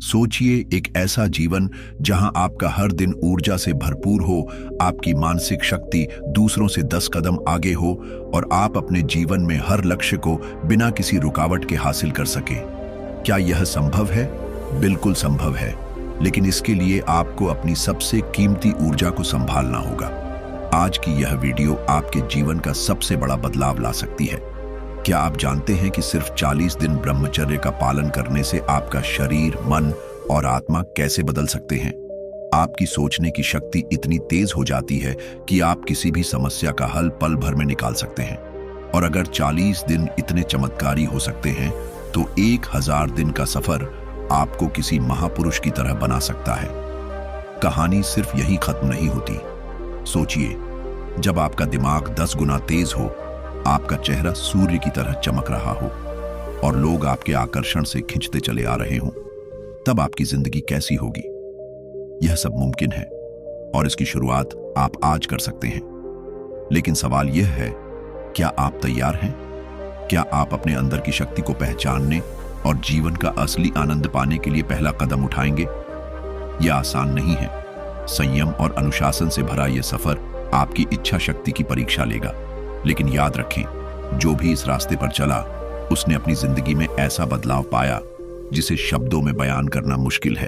सोचिए एक ऐसा जीवन जहां आपका हर दिन ऊर्जा से भरपूर हो, आपकी मानसिक शक्ति दूसरों से 10 कदम आगे हो और आप अपने जीवन में हर लक्ष्य को बिना किसी रुकावट के हासिल कर सकें। क्या यह संभव है? बिल्कुल संभव है, लेकिन इसके लिए आपको अपनी सबसे कीमती ऊर्जा को संभालना होगा। आज की यह वीडियो आपके जीवन का सबसे बड़ा बदलाव ला सकती है। क्या आप जानते हैं कि सिर्फ 40 दिन ब्रह्मचर्य का पालन करने से आपका शरीर, मन और आत्मा कैसे बदल सकते हैं? आपकी सोचने की शक्ति इतनी तेज हो जाती है कि आप किसी भी समस्या का हल पल भर में निकाल सकते हैं। और अगर 40 दिन इतने चमत्कारी हो सकते हैं, तो 1000 दिन का सफर आपको किसी महापुरुष की तरह बना सकता है। कहानी सिर्फ यही खत्म नहीं होती। सोचिए, जब आपका दिमाग 10 गुना तेज हो, आपका चेहरा सूर्य की तरह चमक रहा हो और लोग आपके आकर्षण से खिंचते चले आ रहे हों, तब आपकी जिंदगी कैसी होगी? यह सब मुमकिन है और इसकी शुरुआत आप आज कर सकते हैं। लेकिन सवाल यह है, क्या आप तैयार हैं? क्या आप अपने अंदर की शक्ति को पहचानने और जीवन का असली आनंद पाने के लिए पहला कदम उठाएंगे? यह आसान नहीं है। संयम और अनुशासन से भरा यह सफर आपकी इच्छा शक्ति की परीक्षा लेगा। लेकिन याद रखें, जो भी इस रास्ते पर चला, उसने अपनी जिंदगी में ऐसा बदलाव पाया जिसे शब्दों में बयान करना मुश्किल है।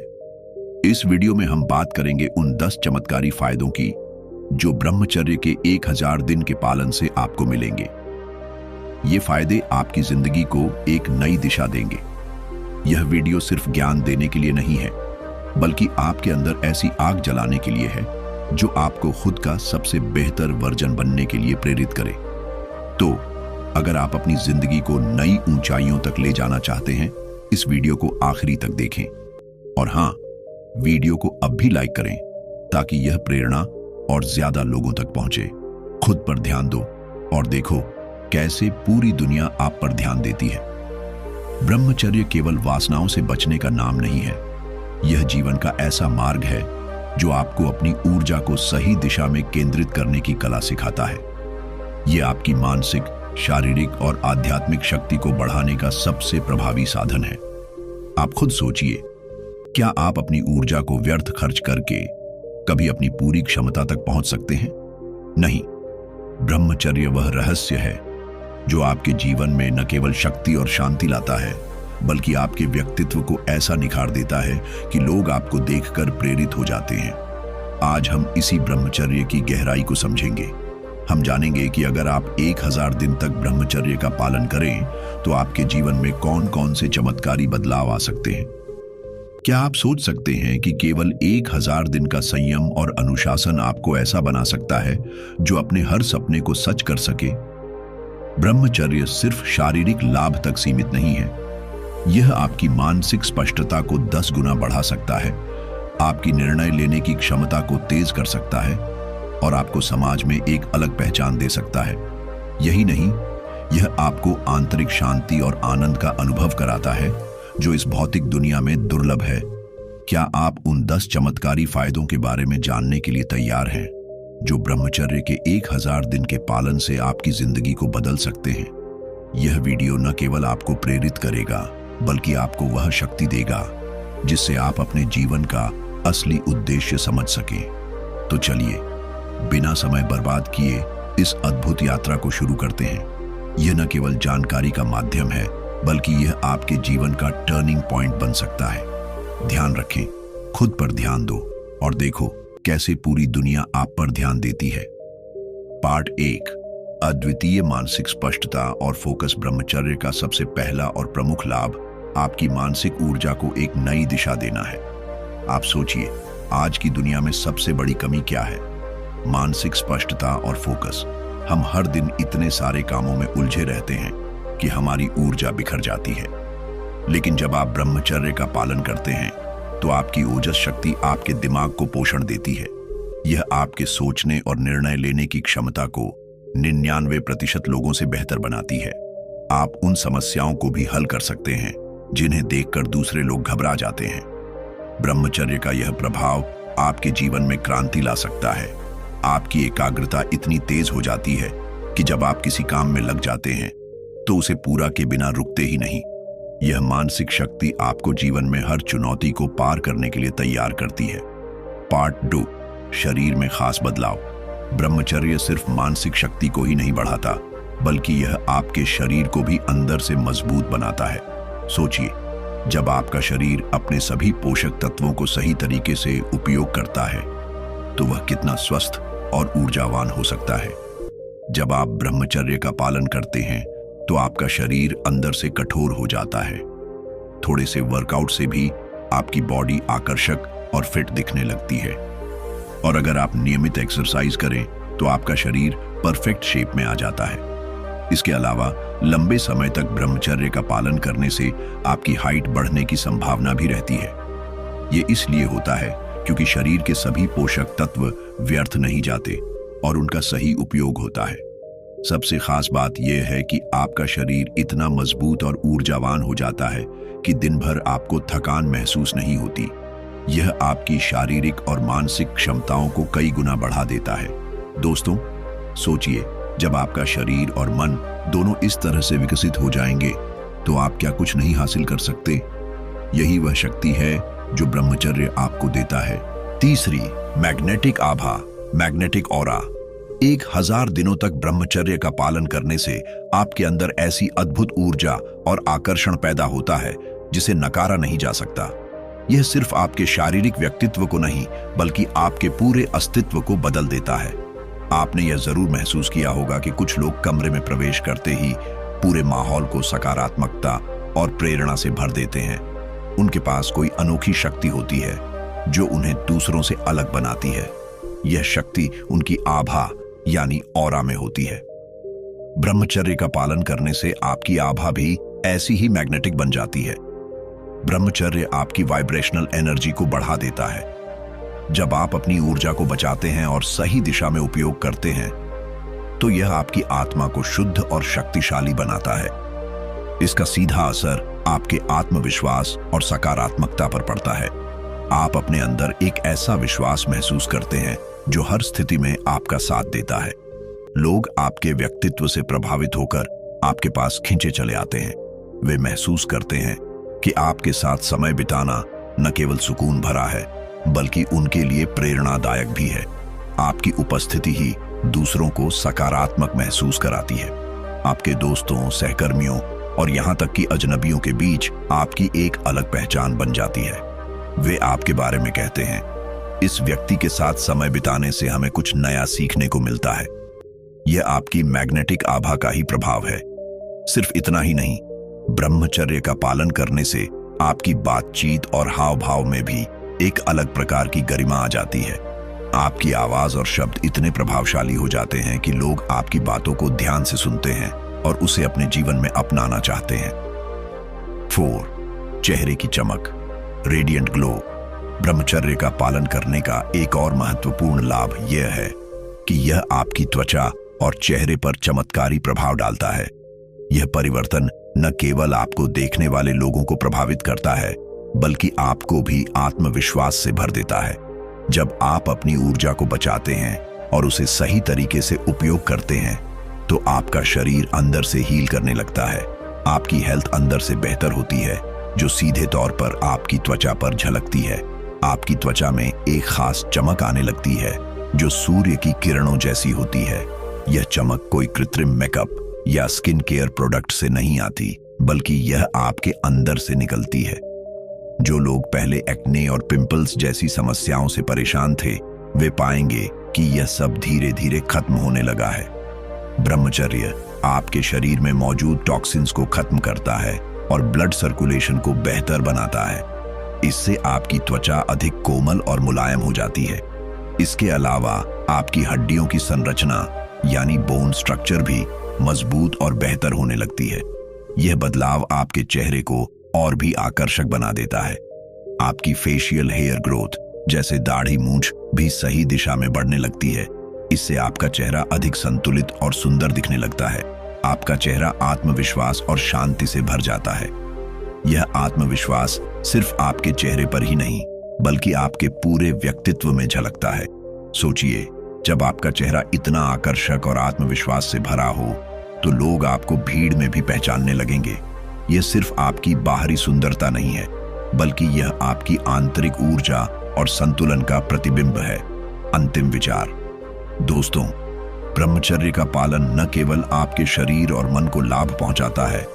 इस वीडियो में हम बात करेंगे उन 10 चमत्कारी फायदों की जो ब्रह्मचर्य के 1000 दिन के पालन से आपको मिलेंगे। ये फायदे आपकी जिंदगी को एक नई दिशा देंगे। यह वीडियो सिर्फ ज्ञान देने के लिए नहीं है, बल्कि आपके अंदर ऐसी आग जलाने के लिए है जो आपको खुद का सबसे बेहतर वर्जन बनने के लिए प्रेरित करे। तो अगर आप अपनी जिंदगी को नई ऊंचाइयों तक ले जाना चाहते हैं, इस वीडियो को आखिरी तक देखें। और हां, वीडियो को अब भी लाइक करें ताकि यह प्रेरणा और ज्यादा लोगों तक पहुंचे। खुद पर ध्यान दो और देखो कैसे पूरी दुनिया आप पर ध्यान देती है। ब्रह्मचर्य केवल वासनाओं से बचने का नाम नहीं है। यह जीवन का ऐसा मार्ग है जो आपको अपनी ऊर्जा को सही दिशा में केंद्रित करने की कला सिखाता है। यह आपकी मानसिक, शारीरिक और आध्यात्मिक शक्ति को बढ़ाने का सबसे प्रभावी साधन है। आप खुद सोचिए, क्या आप अपनी ऊर्जा को व्यर्थ खर्च करके कभी अपनी पूरी क्षमता तक पहुंच सकते हैं? नहीं। ब्रह्मचर्य वह रहस्य है जो आपके जीवन में न केवल शक्ति और शांति लाता है, बल्कि आपके व्यक्तित्व को ऐसा निखार देता है कि लोग आपको देखकर प्रेरित हो जाते हैं। आज हम इसी ब्रह्मचर्य की गहराई को समझेंगे। हम जानेंगे कि अगर आप 1000 दिन तक ब्रह्मचर्य का पालन करें, तो आपके जीवन में कौन कौन से चमत्कारी बदलाव आ सकते हैं। क्या आप सोच सकते हैं कि केवल 1000 दिन का संयम और अनुशासन आपको ऐसा बना सकता है जो अपने हर सपने को सच कर सके? ब्रह्मचर्य सिर्फ शारीरिक लाभ तक सीमित नहीं है। यह आपकी मानसिक स्पष्टता को 10 गुना बढ़ा सकता है, आपकी निर्णय लेने की क्षमता को तेज कर सकता है और आपको समाज में एक अलग पहचान दे सकता है। यही नहीं, यह आपको आंतरिक शांति और आनंद का अनुभव कराता है जो इस भौतिक दुनिया में दुर्लभ है। क्या आप उन 10 चमत्कारी फायदों के बारे में जानने के लिए तैयार हैं जो ब्रह्मचर्य के 1000 दिन के पालन से आपकी जिंदगी को बदल सकते हैं? यह वीडियो न केवल आपको प्रेरित करेगा, बल्कि आपको वह शक्ति देगा जिससे आप अपने जीवन का असली उद्देश्य समझ सकें। तो चलिए, बिना समय बर्बाद किए इस अद्भुत यात्रा को शुरू करते हैं। यह न केवल जानकारी का माध्यम है, बल्कि यह आपके जीवन का टर्निंग पॉइंट बन सकता है। ध्यान रखें, खुद पर ध्यान दो और देखो कैसे पूरी दुनिया आप पर ध्यान देती है। पार्ट 1, अद्वितीय मानसिक स्पष्टता और फोकस। ब्रह्मचर्य का सबसे पहला और प्रमुख लाभ आपकी मानसिक ऊर्जा को एक नई दिशा देना है। आप सोचिए, आज की दुनिया में सबसे बड़ी कमी क्या है? मानसिक स्पष्टता और फोकस। हम हर दिन इतने सारे कामों में उलझे रहते हैं कि हमारी ऊर्जा बिखर जाती है। लेकिन जब आप ब्रह्मचर्य का पालन करते हैं, तो आपकी ओजस शक्ति आपके दिमाग को पोषण देती है। यह आपके सोचने और निर्णय लेने की क्षमता को 99% लोगों से बेहतर बनाती है। आप उन समस्याओं को भी हल कर सकते हैं जिन्हें देखकर दूसरे लोग घबरा जाते हैं। ब्रह्मचर्य का यह प्रभाव आपके जीवन में क्रांति ला सकता है। आपकी एकाग्रता इतनी तेज हो जाती है कि जब आप किसी काम में लग जाते हैं तो उसे पूरा के बिना रुकते ही नहीं। यह मानसिक शक्ति आपको जीवन में हर चुनौती को पार करने के लिए तैयार करती है। पार्ट 2, शरीर में खास बदलाव। ब्रह्मचर्य सिर्फ मानसिक शक्ति को ही नहीं बढ़ाता, बल्कि यह आपके शरीर को भी अंदर से मजबूत बनाता है। सोचिए, जब आपका शरीर अपने सभी पोषक तत्वों को सही तरीके से उपयोग करता है तो वह कितना स्वस्थ और ऊर्जावान हो सकता है। जब आप ब्रह्मचर्य का पालन करते हैं तो आपका शरीर अंदर से कठोर हो जाता है। थोड़े से वर्कआउट से भी आपकी बॉडी आकर्षक और फिट दिखने लगती है। और अगर आप नियमित एक्सरसाइज करें तो आपका शरीर परफेक्ट शेप में आ जाता है। इसके अलावा लंबे समय तक ब्रह्मचर्य का पालन करने से आपकी हाइट बढ़ने की संभावना भी रहती है। ये इसलिए होता है क्योंकि शरीर के सभी पोषक तत्व व्यर्थ नहीं जाते और उनका सही उपयोग होता है। सबसे खास बात यह है कि आपका शरीर इतना मजबूत और ऊर्जावान हो जाता है कि दिन भर आपको थकान महसूस नहीं होती। यह आपकी शारीरिक और मानसिक क्षमताओं को कई गुना बढ़ा देता है। दोस्तों, सोचिए, जब आपका शरीर और मन दोनों इस तरह से विकसित हो जाएंगे तो आप क्या कुछ नहीं हासिल कर सकते। यही वह शक्ति है जो ब्रह्मचर्य आपको देता है। तीसरी, मैग्नेटिक आभा, मैग्नेटिक ऑरा। 1000 दिनों तक ब्रह्मचर्य का पालन करने से आपके अंदर ऐसी अद्भुत ऊर्जा और आकर्षण पैदा होता है जिसे नकारा नहीं जा सकता। यह सिर्फ आपके शारीरिक व्यक्तित्व को नहीं बल्कि आपके पूरे अस्तित्व को बदल देता है। आपने यह जरूर महसूस किया होगा कि कुछ लोग कमरे में प्रवेश करते ही पूरे माहौल को सकारात्मकता और प्रेरणा से भर देते हैं। उनके पास कोई अनोखी शक्ति होती है जो उन्हें दूसरों से अलग बनाती है। यह शक्ति उनकी आभा यानी ऑरा में होती है। ब्रह्मचर्य का पालन करने से आपकी आभा भी ऐसी ही मैग्नेटिक बन जाती है। ब्रह्मचर्य आपकी वाइब्रेशनल एनर्जी को बढ़ा देता है। जब आप अपनी ऊर्जा को बचाते हैं और सही दिशा में उपयोग करते हैं तो यह आपकी आत्मा को शुद्ध और शक्तिशाली बनाता है। इसका सीधा असर आपके आत्मविश्वास और सकारात्मकता पर पड़ता है। आप अपने अंदर एक ऐसा विश्वास महसूस करते हैं जो हर स्थिति में आपका साथ देता है। लोग आपके व्यक्तित्व से प्रभावित होकर आपके पास खींचे चले आते हैं। वे महसूस करते हैं कि आपके साथ समय बिताना न केवल सुकून भरा है बल्कि उनके लिए प्रेरणादायक भी है। आपकी उपस्थिति ही दूसरों को सकारात्मक महसूस कराती है। आपके दोस्तों, सहकर्मियों और यहाँ तक कि अजनबियों के बीच आपकी एक अलग पहचान बन जाती है। वे आपके बारे में कहते हैं, इस व्यक्ति के साथ समय बिताने से हमें कुछ नया सीखने को मिलता है। यह आपकी मैग्नेटिक आभा का ही प्रभाव है। सिर्फ इतना ही नहीं, ब्रह्मचर्य का पालन करने से आपकी बातचीत और हाव भाव में भी एक अलग प्रकार की गरिमा आ जाती है। आपकी आवाज और शब्द इतने प्रभावशाली हो जाते हैं कि लोग आपकी बातों को ध्यान से सुनते हैं और उसे अपने जीवन में अपनाना चाहते हैं। 4, चेहरे की चमक, रेडिएंट ग्लो। ब्रह्मचर्य का पालन करने का एक और महत्वपूर्ण लाभ यह है कि यह आपकी त्वचा और चेहरे पर चमत्कारी प्रभाव डालता है। यह परिवर्तन न केवल आपको देखने वाले लोगों को प्रभावित करता है बल्कि आपको भी आत्मविश्वास से भर देता है। जब आप अपनी ऊर्जा को बचाते हैं और उसे सही तरीके से उपयोग करते हैं तो आपका शरीर अंदर से हील करने लगता है। आपकी हेल्थ अंदर से बेहतर होती है जो सीधे तौर पर आपकी त्वचा पर झलकती है। आपकी त्वचा में एक खास चमक आने लगती है जो सूर्य की किरणों जैसी होती है। यह चमक कोई कृत्रिम मेकअप या स्किन केयर प्रोडक्ट से नहीं आती बल्कि यह आपके अंदर से निकलती है। जो लोग पहले एक्ने और पिंपल्स जैसी समस्याओं से परेशान थे वे पाएंगे कि यह सब धीरे धीरे खत्म होने लगा है। ब्रह्मचर्य आपके शरीर में मौजूद टॉक्सिन्स को खत्म करता है और ब्लड सर्कुलेशन को बेहतर बनाता है। इससे आपकी त्वचा अधिक कोमल और मुलायम हो जाती है। इसके अलावा आपकी हड्डियों की संरचना यानी बोन स्ट्रक्चर भी मजबूत और बेहतर होने लगती है। यह बदलाव आपके चेहरे को और भी आकर्षक बना देता है। आपकी फेशियल हेयर ग्रोथ जैसे दाढ़ी मूंछ भी सही दिशा में बढ़ने लगती है। इससे आपका चेहरा अधिक संतुलित और सुंदर दिखने लगता है। आपका चेहरा आत्मविश्वास और शांति से भर जाता है। यह आत्मविश्वास सिर्फ आपके चेहरे पर ही नहीं बल्कि आपके पूरे व्यक्तित्व में झलकता है। सोचिए, जब आपका चेहरा इतना आकर्षक और आत्मविश्वास से भरा हो तो लोग आपको भीड़ में भी पहचानने लगेंगे। यह सिर्फ आपकी बाहरी सुंदरता नहीं है, बल्कि यह आपकी आंतरिक ऊर्जा और संतुलन का प्रतिबिंब है। अंतिम विचार। दोस्तों, ब्रह्मचर्य का पालन न केवल आपके शरीर और मन को लाभ पहुंचाता है,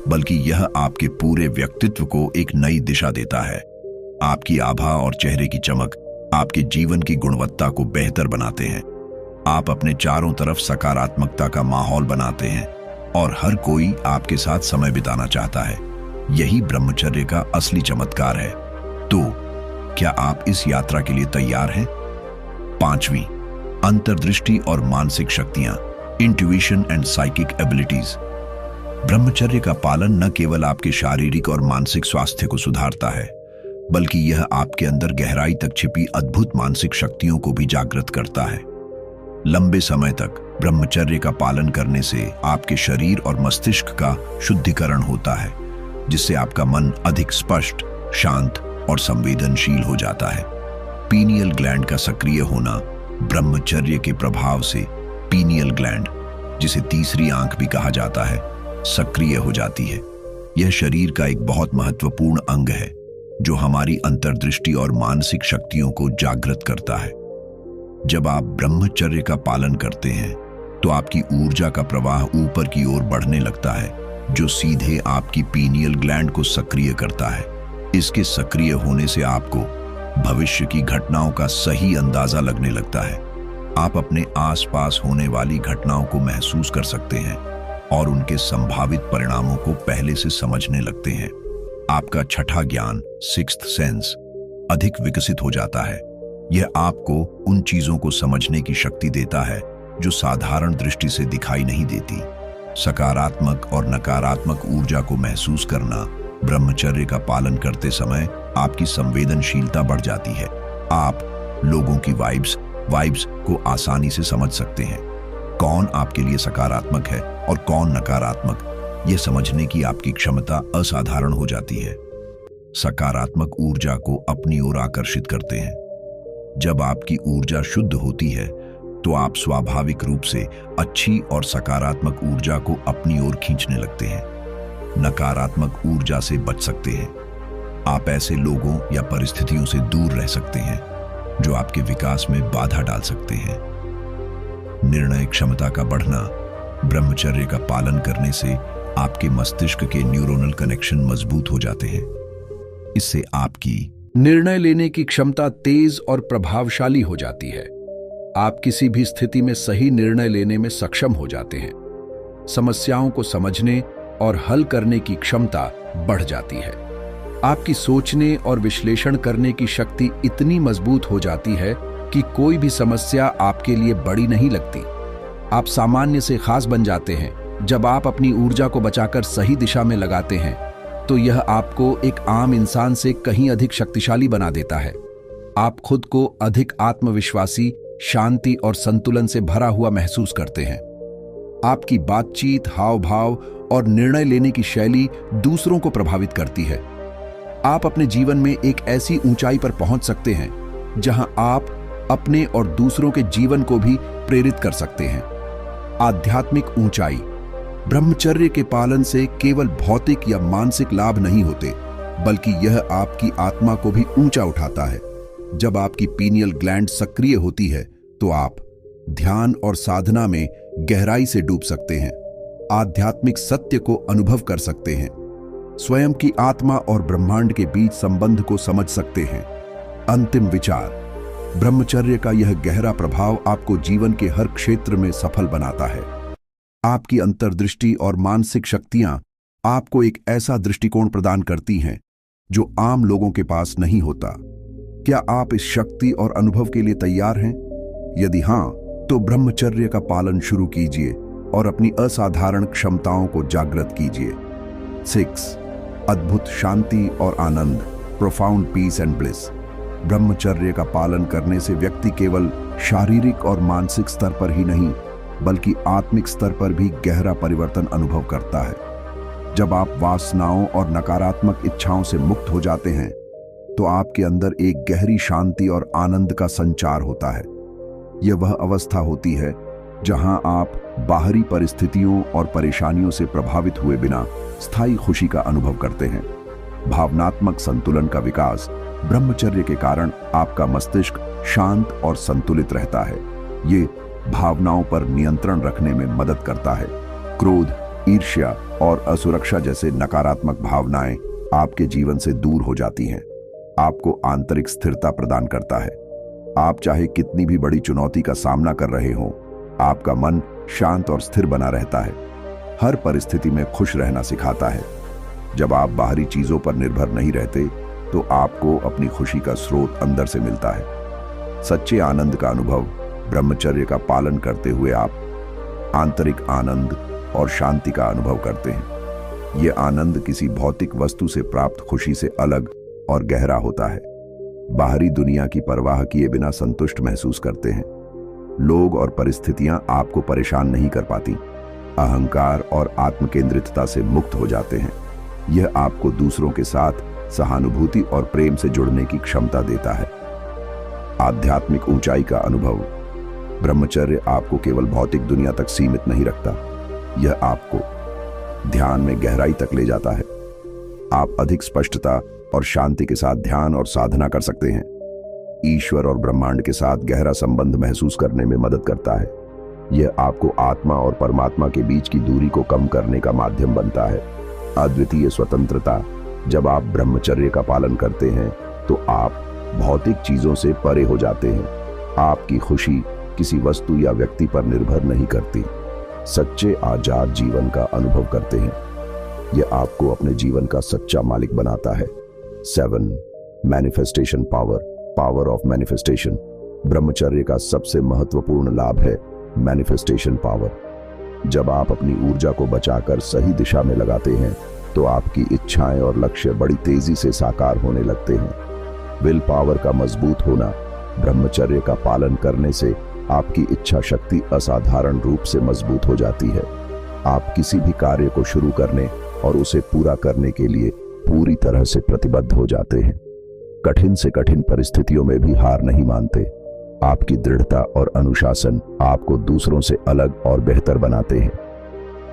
बल्कि यह आपके पूरे व्यक्तित्व को एक नई दिशा देता है। आपकी आभा और चेहरे की चमक आपके जीवन की गुणवत्ता को बेहतर बनाते हैं। आप अपने चारों तरफ सकारात्मकता का माहौल बनाते हैं और हर कोई आपके साथ समय बिताना चाहता है। यही ब्रह्मचर्य का असली चमत्कार है। तो क्या आप इस यात्रा के लिए तैयार हैं? 5वीं, अंतर्दृष्टि और मानसिक शक्तियां, इंट्यूशन एंड साइकिक एबिलिटीज। ब्रह्मचर्य का पालन न केवल आपके शारीरिक और मानसिक स्वास्थ्य को सुधारता है, बल्कि यह आपके अंदर गहराई तक छिपी अद्भुत मानसिक शक्तियों को भी जागृत करता है। लंबे समय तक ब्रह्मचर्य का पालन करने से आपके शरीर और मस्तिष्क का शुद्धिकरण होता है, जिससे आपका मन अधिक स्पष्ट, शांत और संवेदनशील हो जाता है। पीनियल ग्लैंड का सक्रिय होना। ब्रह्मचर्य के प्रभाव से पीनियल ग्लैंड, जिसे तीसरी आंख भी कहा जाता है, सक्रिय हो जाती है। यह शरीर का एक बहुत महत्वपूर्ण अंग है जो हमारी अंतर्दृष्टि और मानसिक शक्तियों को जागृत करता है। जब आप ब्रह्मचर्य का पालन करते हैं तो आपकी ऊर्जा का प्रवाह ऊपर की ओर बढ़ने लगता है, जो सीधे आपकी पीनियल ग्लैंड को सक्रिय करता है। इसके सक्रिय होने से आपको भविष्य की घटनाओं का सही अंदाजा लगने लगता है। आप अपने आसपास होने वाली घटनाओं को महसूस कर सकते हैं और उनके संभावित परिणामों को पहले से समझने लगते हैं। आपका छठा ज्ञान, सिक्स्थ सेंस, अधिक विकसित हो जाता है। यह आपको उन चीजों को समझने की शक्ति देता है जो साधारण दृष्टि से दिखाई नहीं देती। सकारात्मक और नकारात्मक ऊर्जा को महसूस करना। ब्रह्मचर्य का पालन करते समय आपकी संवेदनशीलता बढ़ जाती है। आप लोगों की वाइब्स को आसानी से समझ सकते हैं। कौन आपके लिए सकारात्मक है और कौन नकारात्मक, यह समझने की आपकी क्षमता असाधारण हो जाती है। सकारात्मक ऊर्जा को अपनी ओर आकर्षित करते हैं। जब आपकी ऊर्जा शुद्ध होती है तो आप स्वाभाविक रूप से अच्छी और सकारात्मक ऊर्जा को अपनी ओर खींचने लगते हैं। नकारात्मक ऊर्जा से बच सकते हैं। आप ऐसे लोगों या परिस्थितियों से दूर रह सकते हैं जो आपके विकास में बाधा डाल सकते हैं। निर्णय क्षमता का बढ़ना। ब्रह्मचर्य का पालन करने से आपके मस्तिष्क के न्यूरोनल कनेक्शन मजबूत हो जाते हैं। इससे आपकी निर्णय लेने की क्षमता तेज और प्रभावशाली हो जाती है। आप किसी भी स्थिति में सही निर्णय लेने में सक्षम हो जाते हैं। समस्याओं को समझने और हल करने की क्षमता बढ़ जाती है। आपकी सोचने और विश्लेषण करने की शक्ति इतनी मजबूत हो जाती है कि कोई भी समस्या आपके लिए बड़ी नहीं लगती। आप सामान्य से खास बन जाते हैं। जब आप अपनी ऊर्जा को बचाकर सही दिशा में लगाते हैं तो यह आपको एक आम इंसान से कहीं अधिक शक्तिशाली बना देता है। आप खुद को अधिक आत्मविश्वासी, शांति और संतुलन से भरा हुआ महसूस करते हैं। आपकी बातचीत, हाव भाव और निर्णय लेने की शैली दूसरों को प्रभावित करती है। आप अपने जीवन में एक ऐसी ऊंचाई पर पहुंच सकते हैं जहां आप अपने और दूसरों के जीवन को भी प्रेरित कर सकते हैं। आध्यात्मिक ऊंचाई। ब्रह्मचर्य के पालन से केवल भौतिक या मानसिक लाभ नहीं होते, बल्कि यह आपकी आत्मा को भी ऊंचा उठाता है। जब आपकी पीनियल ग्लैंड सक्रिय होती है तो आप ध्यान और साधना में गहराई से डूब सकते हैं, आध्यात्मिक सत्य को अनुभव कर सकते हैं, स्वयं की आत्मा और ब्रह्मांड के बीच संबंध को समझ सकते हैं। अंतिम विचार। ब्रह्मचर्य का यह गहरा प्रभाव आपको जीवन के हर क्षेत्र में सफल बनाता है। आपकी अंतर्दृष्टि और मानसिक शक्तियां आपको एक ऐसा दृष्टिकोण प्रदान करती हैं जो आम लोगों के पास नहीं होता। क्या आप इस शक्ति और अनुभव के लिए तैयार हैं? यदि हां, तो ब्रह्मचर्य का पालन शुरू कीजिए और अपनी असाधारण क्षमताओं को जागृत कीजिए। 6. अद्भुत शांति और आनंद, प्रोफाउंड पीस एंड ब्लिस। ब्रह्मचर्य का पालन करने से व्यक्ति केवल शारीरिक और मानसिक स्तर पर ही नहीं, बल्कि आत्मिक स्तर पर भी गहरा परिवर्तन अनुभव करता है। जब आप वासनाओं और नकारात्मक इच्छाओं से मुक्त हो जाते हैं तो आपके अंदर एक गहरी शांति और आनंद का संचार होता है। यह वह अवस्था होती है जहां आप बाहरी परिस्थितियों और परेशानियों से प्रभावित हुए बिना स्थायी खुशी का अनुभव करते हैं। भावनात्मक संतुलन का विकास। ब्रह्मचर्य के कारण आपका मस्तिष्क शांत और संतुलित रहता है। ये भावनाओं पर नियंत्रण रखने में मदद करता है। क्रोध, ईर्ष्या और असुरक्षा जैसे नकारात्मक भावनाएं आपके जीवन से दूर हो जाती हैं। आपको आंतरिक स्थिरता प्रदान करता है। आप चाहे कितनी भी बड़ी चुनौती का सामना कर रहे हों, आपका मन शांत और स्थिर बना रहता है। हर परिस्थिति में खुश रहना सिखाता है। जब आप बाहरी चीजों पर निर्भर नहीं रहते, तो आपको अपनी खुशी का स्रोत अंदर से मिलता है। सच्चे आनंद का अनुभव। ब्रह्मचर्य का पालन करते हुए आप आंतरिक आनंद और शांति का अनुभव करते हैं। यह आनंद किसी भौतिक वस्तु से प्राप्त खुशी से अलग और गहरा होता है। बाहरी दुनिया की परवाह किए बिना संतुष्ट महसूस करते हैं। लोग और परिस्थितियां आपको परेशान नहीं कर पाती। अहंकार और आत्मकेंद्रितता से मुक्त हो जाते हैं। यह आपको दूसरों के साथ सहानुभूति और प्रेम से जुड़ने की क्षमता देता है। आध्यात्मिक ऊंचाई का अनुभव। ब्रह्मचर्य आपको केवल भौतिक दुनिया तक सीमित नहीं रखता, यह आपको ध्यान में गहराई तक ले जाता है। आप अधिक स्पष्टता और शांति के साथ ध्यान और साधना कर सकते हैं। ईश्वर और ब्रह्मांड के साथ गहरा संबंध महसूस करने में मदद करता है। यह आपको आत्मा और परमात्मा के बीच की दूरी को कम करने का माध्यम बनता है। अद्वितीय स्वतंत्रता। जब आप ब्रह्मचर्य का पालन करते हैं, तो आप भौतिक चीजों से परे हो जाते हैं। आपकी खुशी किसी वस्तु या व्यक्ति पर निर्भर नहीं करती। सच्चे आजाद जीवन का अनुभव करते हैं। यह आपको अपने जीवन का सच्चा मालिक बनाता है। 7. Manifestation power. Power of manifestation. ब्रह्मचर्य का सबसे महत्वपूर्ण लाभ है मैनिफेस्टेशन पावर। जब आप अपनी ऊर्जा को बचाकर सही दिशा में लगाते हैं, तो आपकी इच्छाएं और लक्ष्य बड़ी तेजी से साकार होने लगते हैं। विल पावर का मजबूत होना। ब्रह्मचर्य का पालन करने से आपकी इच्छा शक्ति असाधारण रूप से मजबूत हो जाती है। आप किसी भी कार्य को शुरू करने और उसे पूरा करने के लिए पूरी तरह से प्रतिबद्ध हो जाते हैं। कठिन से कठिन परिस्थितियों में भी हार नहीं मानते। आपकी दृढ़ता और अनुशासन आपको दूसरों से अलग और बेहतर बनाते हैं।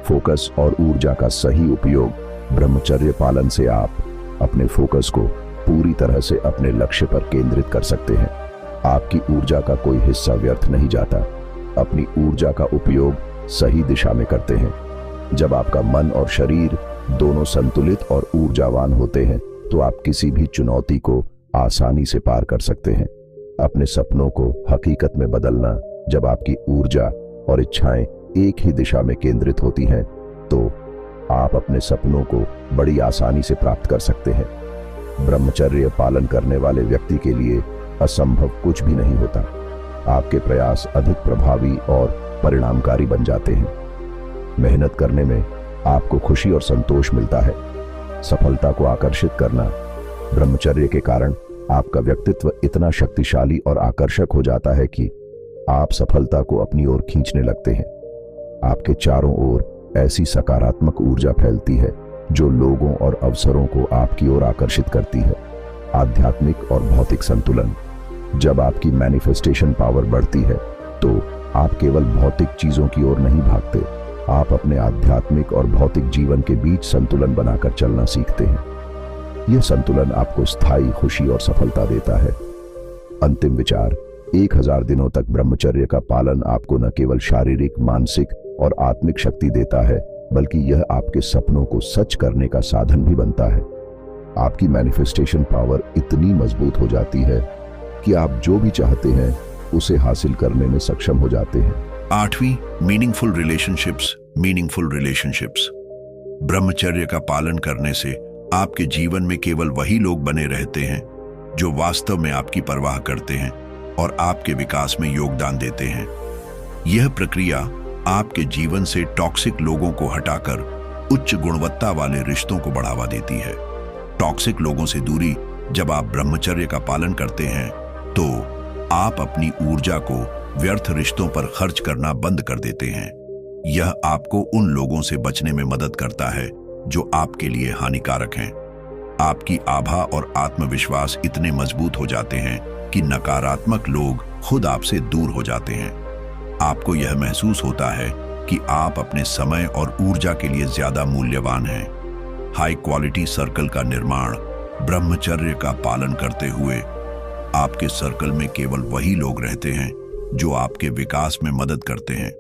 फोकस और ऊर्जा का सही उपयोग। ब्रह्मचर्य पालन से आप अपने फोकस को पूरी तरह से अपने लक्ष्य पर केंद्रित कर सकते हैं। आपकी ऊर्जा का कोई हिस्सा व्यर्थ नहीं जाता। अपनी ऊर्जा का उपयोग सही दिशा में करते हैं। जब आपका मन और शरीर दोनों संतुलित और ऊर्जावान होते हैं, तो आप किसी भी चुनौती को आसानी से पार कर सकते हैं। अपने सपनों को हकीकत में बदलना। जब आपकी ऊर्जा और इच्छाएं एक ही दिशा में केंद्रित होती हैं, तो आप अपने सपनों को बड़ी आसानी से प्राप्त कर सकते हैं। ब्रह्मचर्य पालन करने वाले व्यक्ति के लिए असंभव कुछ भी नहीं होता। आपके प्रयास अधिक प्रभावी और परिणामकारी बन जाते हैं। मेहनत करने में आपको खुशी और संतोष मिलता है। सफलता को आकर्षित करना। ब्रह्मचर्य के कारण आपका व्यक्तित्व इतना शक्तिशाली और आकर्षक हो जाता है कि आप सफलता को अपनी ओर खींचने लगते हैं। आपके चारों ओर ऐसी सकारात्मक ऊर्जा फैलती है जो लोगों और अवसरों को आपकी ओर आकर्षित करती है। आध्यात्मिक और भौतिक संतुलन। जब आपकी मैनिफेस्टेशन पावर बढ़ती है, तो आप केवल भौतिक चीजों की ओर नहीं भागते। आप अपने आध्यात्मिक और भौतिक जीवन के बीच संतुलन बनाकर चलना सीखते हैं। यह संतुलन आपको स्थायी खुशी और सफलता देता है। अंतिम विचार। 1000 दिनों तक ब्रह्मचर्य का पालन आपको न केवल शारीरिक, मानसिक और आत्मिक शक्ति देता है, बल्कि यह आपके सपनों को सच करने का साधन भी बनता है। आपकी मैनिफेस्टेशन पावर इतनी मजबूत हो जाती है कि आप जो भी चाहते हैं उसे हासिल करने में सक्षम हो जाते हैं। 8वीं, मीनिंगफुल रिलेशनशिप्स। Meaningful relationships. ब्रह्मचर्य का पालन करने से आपके जीवन में केवल वही लोग बने रहते हैं जो वास्तव में आपकी परवाह करते हैं और आपके विकास में योगदान देते हैं। यह प्रक्रिया आपके जीवन से टॉक्सिक लोगों को हटाकर उच्च गुणवत्ता वाले रिश्तों को बढ़ावा देती है। टॉक्सिक लोगों से दूरी। जब आप ब्रह्मचर्य का पालन करते हैं, तो आप अपनी ऊर्जा को व्यर्थ रिश्तों पर खर्च करना बंद कर देते हैं। यह आपको उन लोगों से बचने में मदद करता है जो आपके लिए हानिकारक हैं। आपकी आभा और आत्मविश्वास इतने मजबूत हो जाते हैं कि नकारात्मक लोग खुद आपसे दूर हो जाते हैं। आपको यह महसूस होता है कि आप अपने समय और ऊर्जा के लिए ज्यादा मूल्यवान हैं। हाई क्वालिटी सर्कल का निर्माण। ब्रह्मचर्य का पालन करते हुए आपके सर्कल में केवल वही लोग रहते हैं जो आपके विकास में मदद करते हैं।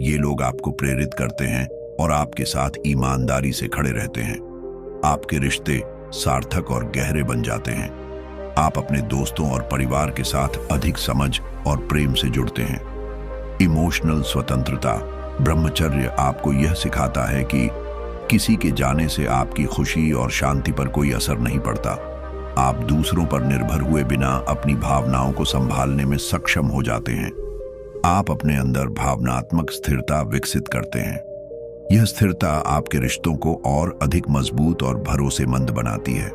ये लोग आपको प्रेरित करते हैं और आपके साथ ईमानदारी से खड़े रहते हैं। आपके रिश्ते सार्थक और गहरे बन जाते हैं। आप अपने दोस्तों और परिवार के साथ अधिक समझ और प्रेम से जुड़ते हैं। इमोशनल स्वतंत्रता। ब्रह्मचर्य आपको यह सिखाता है कि किसी के जाने से आपकी खुशी और शांति पर कोई असर नहीं पड़ता। आप दूसरों पर निर्भर हुए बिना अपनी भावनाओं को संभालने में सक्षम हो जाते हैं। आप अपने अंदर भावनात्मक स्थिरता विकसित करते हैं। यह स्थिरता आपके रिश्तों को और अधिक मजबूत और भरोसेमंद बनाती है।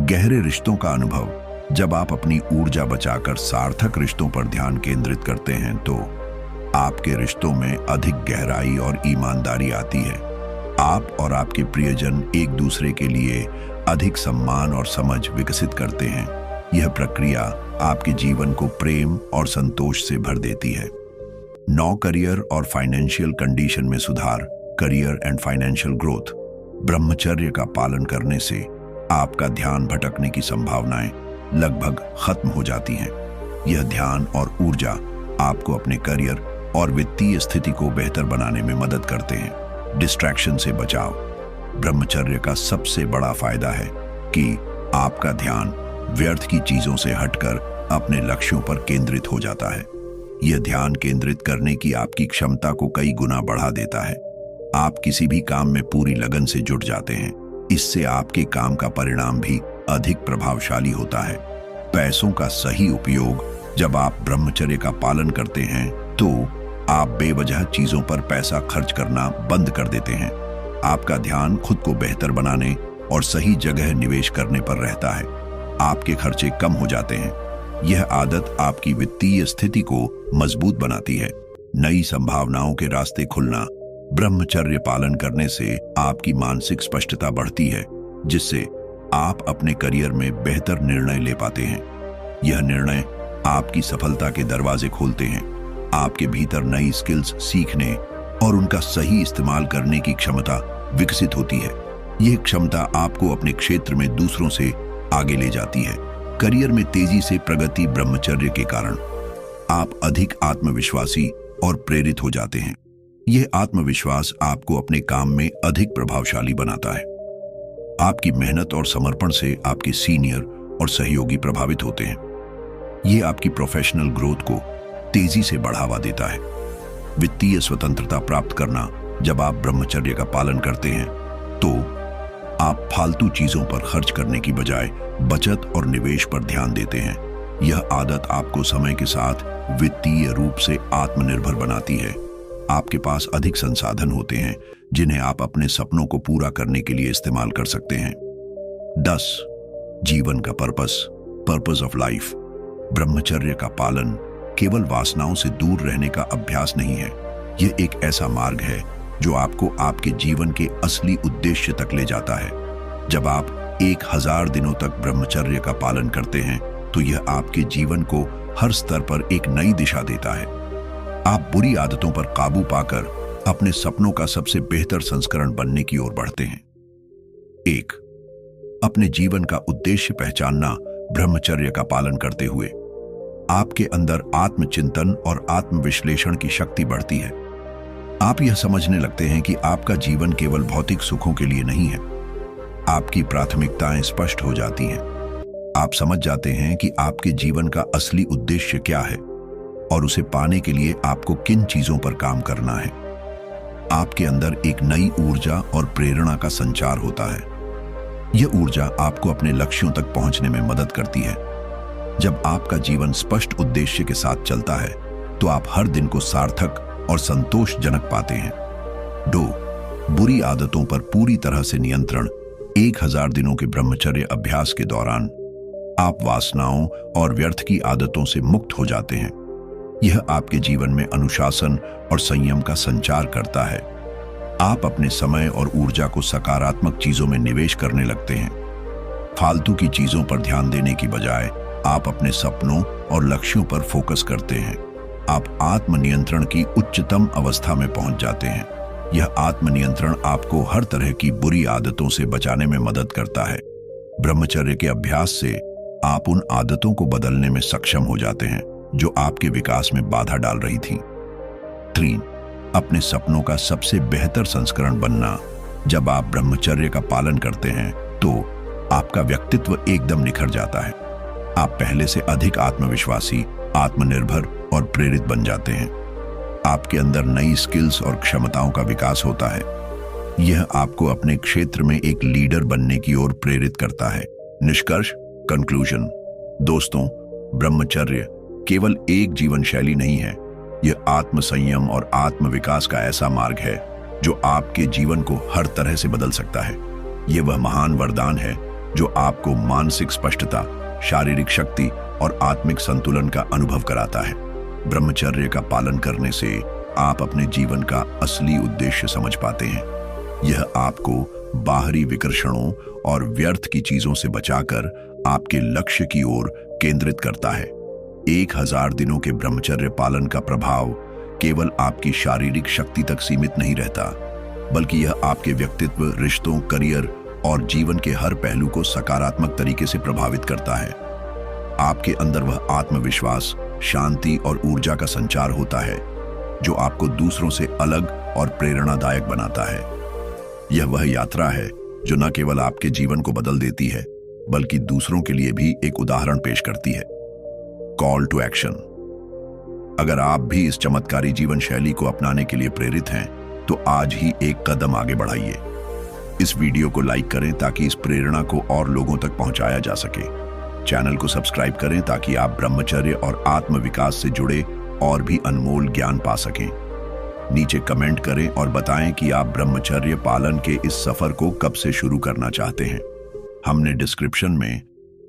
गहरे रिश्तों का अनुभव। जब आप अपनी ऊर्जा बचाकर सार्थक रिश्तों पर ध्यान केंद्रित करते हैं तो आपके रिश्तों में अधिक गहराई और ईमानदारी आती है। आप और आपके प्रियजन एक दूसरे के लिए अधिक सम्मान और समझ विकसित करते हैं। यह प्रक्रिया आपके जीवन को प्रेम और संतोष से भर देती है। 9 करियर और फाइनेंशियल कंडीशन में सुधार। Career and financial growth. ब्रह्मचर्य का पालन करने से आपका ध्यान भटकने की संभावनाएं लगभग खत्म हो जाती हैं। यह ध्यान और ऊर्जा आपको अपने करियर और वित्तीय स्थिति को बेहतर बनाने में मदद करते हैं। डिस्ट्रैक्शन से बचाव। ब्रह्मचर्य का सबसे बड़ा फायदा है कि आपका ध्यान व्यर्थ की चीजों से हटकर अपने लक्ष्यों पर केंद्रित हो जाता है। यह ध्यान केंद्रित करने की आपकी क्षमता को कई गुना बढ़ा देता है। आप किसी भी काम में पूरी लगन से जुट जाते हैं। इससे आपके काम का परिणाम भी अधिक प्रभावशाली होता है। पैसों का सही उपयोग। जब आप ब्रह्मचर्य का पालन करते हैं तो आप बेवजह चीजों पर पैसा खर्च करना बंद कर देते हैं। आपका ध्यान खुद को बेहतर बनाने और सही जगह निवेश करने पर रहता है। आपके खर्चे कम हो जाते हैं। यह आदत आपकी वित्तीय स्थिति को मजबूत बनाती है। नई संभावनाओं के रास्ते खुलना। ब्रह्मचर्य पालन करने से आपकी मानसिक स्पष्टता बढ़ती है, जिससे आप अपने करियर में बेहतर निर्णय ले पाते हैं। यह निर्णय आपकी सफलता के दरवाजे खोलते हैं। आपके भीतर नई स्किल्स सीखने और उनका सही इस्तेमाल करने की क्षमता विकसित होती है। यह क्षमता आपको अपने क्षेत्र में दूसरों से आगे ले जाती है। करियर में तेजी से प्रगति। ब्रह्मचर्य के कारण आप अधिक आत्मविश्वासी और प्रेरित हो जाते हैं। यह आत्मविश्वास आपको अपने काम में अधिक प्रभावशाली बनाता है। आपकी मेहनत और समर्पण से आपके सीनियर और सहयोगी प्रभावित होते हैं। यह आपकी प्रोफेशनल ग्रोथ को तेजी से बढ़ावा देता है। वित्तीय स्वतंत्रता प्राप्त करना। जब आप ब्रह्मचर्य का पालन करते हैं तो आप फालतू चीजों पर खर्च करने की बजाय बचत और निवेश पर ध्यान देते हैं। यह आदत आपको समय के साथ वित्तीय रूप से आत्मनिर्भर बनाती है। आपके पास अधिक संसाधन होते हैं जिन्हें आप अपने सपनों को पूरा करने के लिए इस्तेमाल कर सकते हैं। 10 जीवन का पर्पस ऑफ लाइफ। ब्रह्मचर्य का पालन केवल वासनाओं से दूर रहने का अभ्यास नहीं है। यह एक ऐसा मार्ग है जो आपको आपके जीवन के असली उद्देश्य तक ले जाता है। जब आप 1000 दिनों तक ब्रह्मचर्य का पालन करते हैं तो यह आपके जीवन को हर स्तर पर एक नई दिशा देता है। आप बुरी आदतों पर काबू पाकर अपने सपनों का सबसे बेहतर संस्करण बनने की ओर बढ़ते हैं। 1 अपने जीवन का उद्देश्य पहचानना। ब्रह्मचर्य का पालन करते हुए आपके अंदर आत्मचिंतन और आत्मविश्लेषण की शक्ति बढ़ती है। आप यह समझने लगते हैं कि आपका जीवन केवल भौतिक सुखों के लिए नहीं है। आपकी प्राथमिकताएं स्पष्ट हो जाती हैं। आप समझ जाते हैं कि आपके जीवन का असली उद्देश्य क्या है और उसे पाने के लिए आपको किन चीजों पर काम करना है। आपके अंदर एक नई ऊर्जा और प्रेरणा का संचार होता है। यह ऊर्जा आपको अपने लक्ष्यों तक पहुंचने में मदद करती है। जब आपका जीवन स्पष्ट उद्देश्य के साथ चलता है तो आप हर दिन को सार्थक और संतोषजनक पाते हैं। 2 बुरी आदतों पर पूरी तरह से नियंत्रण। 1000 दिनों के ब्रह्मचर्य अभ्यास के दौरान आप वासनाओं और व्यर्थ की आदतों से मुक्त हो जाते हैं। यह आपके जीवन में अनुशासन और संयम का संचार करता है। आप अपने समय और ऊर्जा को सकारात्मक चीजों में निवेश करने लगते हैं। फालतू की चीजों पर ध्यान देने की बजाय आप अपने सपनों और लक्ष्यों पर फोकस करते हैं। आप आत्मनियंत्रण की उच्चतम अवस्था में पहुंच जाते हैं। यह आत्मनियंत्रण आपको हर तरह की बुरी आदतों से बचाने में मदद करता है। ब्रह्मचर्य के अभ्यास से आप उन आदतों को बदलने में सक्षम हो जाते हैं जो आपके विकास में बाधा डाल रही थीं। 3. अपने सपनों का सबसे बेहतर संस्करण बनना। जब आप ब्रह्मचर्य का पालन करते हैं तो आपका व्यक्तित्व एकदम निखर जाता है। आप पहले से अधिक आत्मविश्वासी, आत्मनिर्भर और प्रेरित बन जाते हैं। आपके अंदर नई स्किल्स और क्षमताओं का विकास होता है। यह आपको अपने क्षेत्र में एक लीडर बनने की ओर प्रेरित करता है। निष्कर्ष, कंक्लूजन। दोस्तों, ब्रह्मचर्य केवल एक जीवन शैली नहीं है। यह आत्मसंयम और आत्मविकास का ऐसा मार्ग है जो आपके जीवन को हर तरह से बदल सकता है। यह वह महान वरदान है जो आपको मानसिक स्पष्टता, शारीरिक शक्ति और आत्मिक संतुलन का अनुभव कराता है। ब्रह्मचर्य का पालन करने से आप अपने जीवन का असली उद्देश्य समझ पाते हैं। यह आपको बाहरी विकर्षणों और व्यर्थ की चीजों से बचाकर आपके लक्ष्य की ओर केंद्रित करता है। 1000 दिनों के ब्रह्मचर्य पालन का प्रभाव केवल आपकी शारीरिक शक्ति तक सीमित नहीं रहता, बल्कि यह आपके व्यक्तित्व, रिश्तों, करियर और जीवन के हर पहलू को सकारात्मक तरीके से प्रभावित करता है। आपके अंदर वह आत्मविश्वास, शांति और ऊर्जा का संचार होता है जो आपको दूसरों से अलग और प्रेरणादायक बनाता है। यह वह यात्रा है जो न केवल आपके जीवन को बदल देती है, बल्कि दूसरों के लिए भी एक उदाहरण पेश करती है। Call to action. अगर आप भी इस चमत्कारी जीवन शैली को अपनाने के लिए प्रेरित हैं, तो आज ही एक कदम आगे बढ़ाइए। इस वीडियो को लाइक करें ताकि इस प्रेरणा को और लोगों तक पहुंचाया जा सके। चैनल को सब्सक्राइब करें ताकि आप ब्रह्मचर्य और आत्मविकास से जुड़े और भी अनमोल ज्ञान पा सकें। नीचे कमेंट करें और बताएं कि आप ब्रह्मचर्य पालन के इस सफर को कब से शुरू करना चाहते हैं। हमने डिस्क्रिप्शन में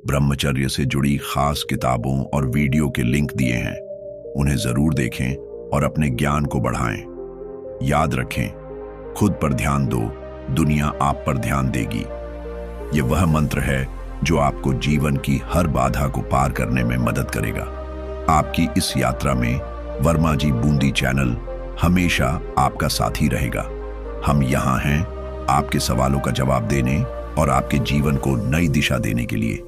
ब्रह्मचर्य से जुड़ी खास किताबों और वीडियो के लिंक दिए हैं। उन्हें जरूर देखें और अपने ज्ञान को बढ़ाएं। याद रखें, खुद पर ध्यान दो, दुनिया आप पर ध्यान देगी। यह वह मंत्र है जो आपको जीवन की हर बाधा को पार करने में मदद करेगा। आपकी इस यात्रा में वर्मा जी बूंदी चैनल हमेशा आपका साथी रहेगा। हम यहाँ हैं आपके सवालों का जवाब देने और आपके जीवन को नई दिशा देने के लिए।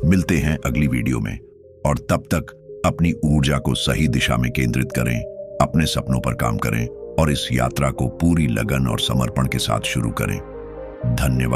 मिलते हैं अगली वीडियो में, और तब तक अपनी ऊर्जा को सही दिशा में केंद्रित करें, अपने सपनों पर काम करें और इस यात्रा को पूरी लगन और समर्पण के साथ शुरू करें। धन्यवाद।